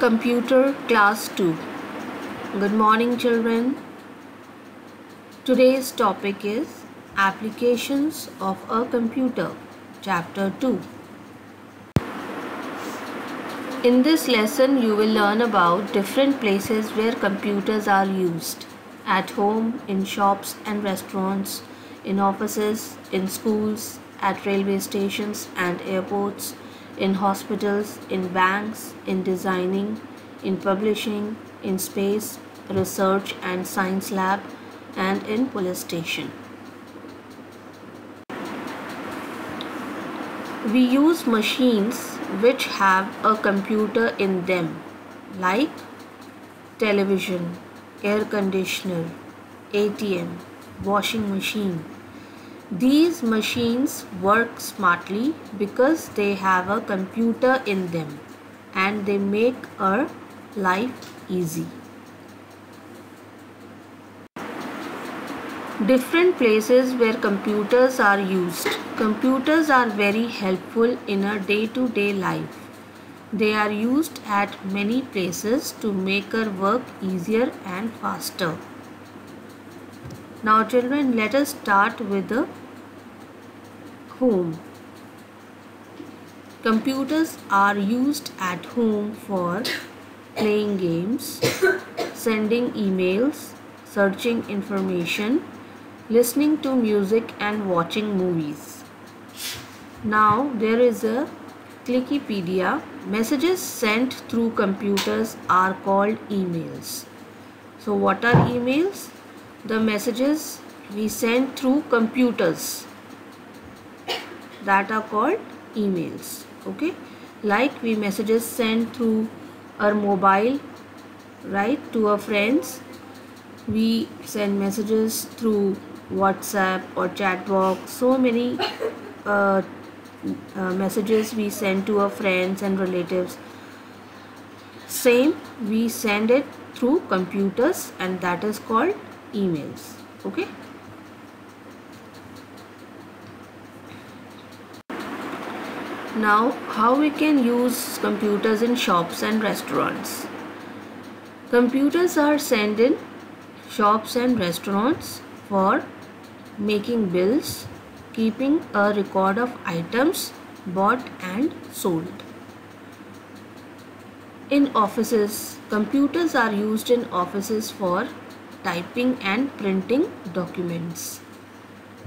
Computer Class 2. Good morning, children. Today's topic is Applications of a Computer, Chapter 2. In this lesson, you will learn about different places where computers are used: at home, in shops and restaurants, in offices, in schools, at railway stations and airports, in hospitals, in banks, in designing, in publishing, in space, research and science lab, and in police station. We use machines which have a computer in them, like television, air conditioner, ATM, washing machine. These machines work smartly because they have a computer in them and they make our life easy. Different places where computers are used. Computers are very helpful in our day-to-day life. They are used at many places to make our work easier and faster. Now children, let us start with the home. Computers are used at home for playing games, sending emails, searching information, listening to music and watching movies. Now there is a Clickipedia. Messages sent through computers are called emails. So what are emails? The messages we send through computers, that are called emails. Okay, like we messages sent through our mobile, right, to our friends. We send messages through WhatsApp or chat box. So many messages we send to our friends and relatives. Same, we send it through computers, and that is called emails. Okay. Now, how we can use computers in shops and restaurants? Computers are sent in shops and restaurants for making bills, keeping a record of items bought and sold. In offices, computers are used in offices for typing and printing documents.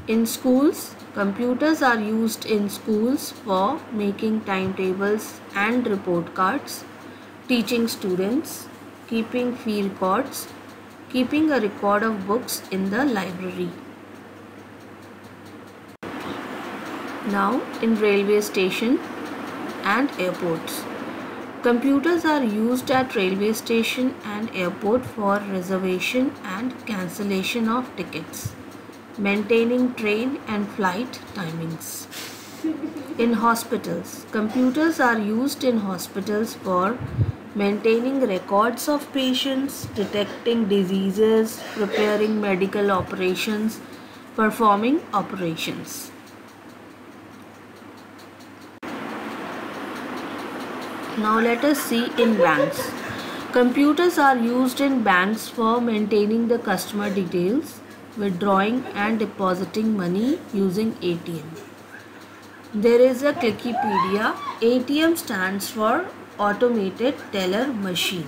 In schools, computers are used in schools for making timetables and report cards, teaching students, keeping fee records, keeping a record of books in the library. Now, in railway station and airports, computers are used at railway station and airport for reservation and cancellation of tickets, maintaining train and flight timings. In hospitals, computers are used in hospitals for maintaining records of patients, detecting diseases, preparing medical operations, performing operations. Now let us see in banks. Computers are used in banks for maintaining the customer details, withdrawing and depositing money using ATM. There is a Clickipedia. ATM stands for Automated Teller Machine.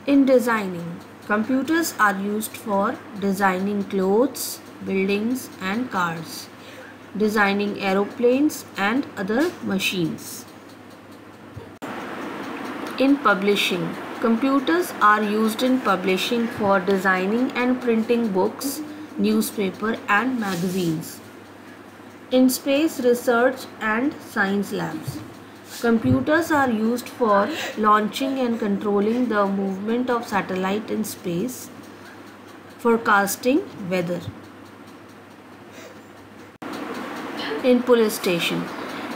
In designing, computers are used for designing clothes, buildings and cars, designing aeroplanes and other machines. In publishing, computers are used in publishing for designing and printing books, newspaper and magazines. In space research and science labs, computers are used for launching and controlling the movement of satellite in space, forecasting weather. In police station,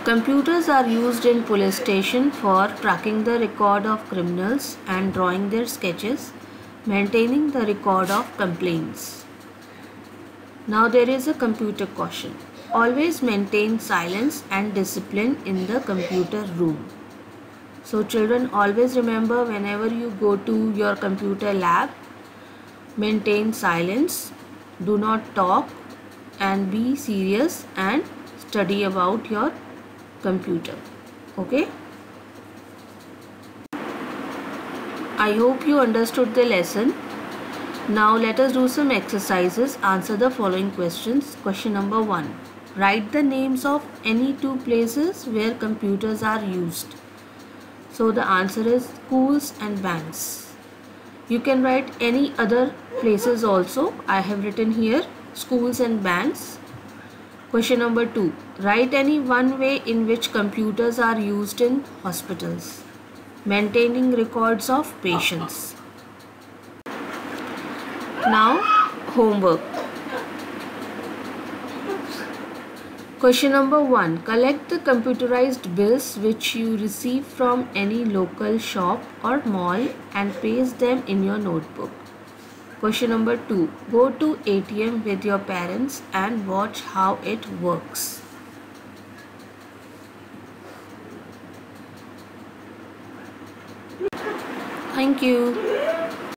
computers are used in police station for tracking the record of criminals and drawing their sketches, maintaining the record of complaints. Now there is a computer caution. Always maintain silence and discipline in the computer room. So children, always remember, whenever you go to your computer lab, maintain silence, do not talk, and be serious and study about your computer. Okay? I hope you understood the lesson. Now let us do some exercises. Answer the following questions. Question number 1. Write the names of any two places where computers are used. So the answer is schools and banks. You can write any other places also. I have written here schools and banks. Question number 2. Write any one way in which computers are used in hospitals. Maintaining records of patients. Now, homework. Question number 1. Collect the computerized bills which you receive from any local shop or mall and paste them in your notebook. Question number 2. Go to ATM with your parents and watch how it works. Thank you.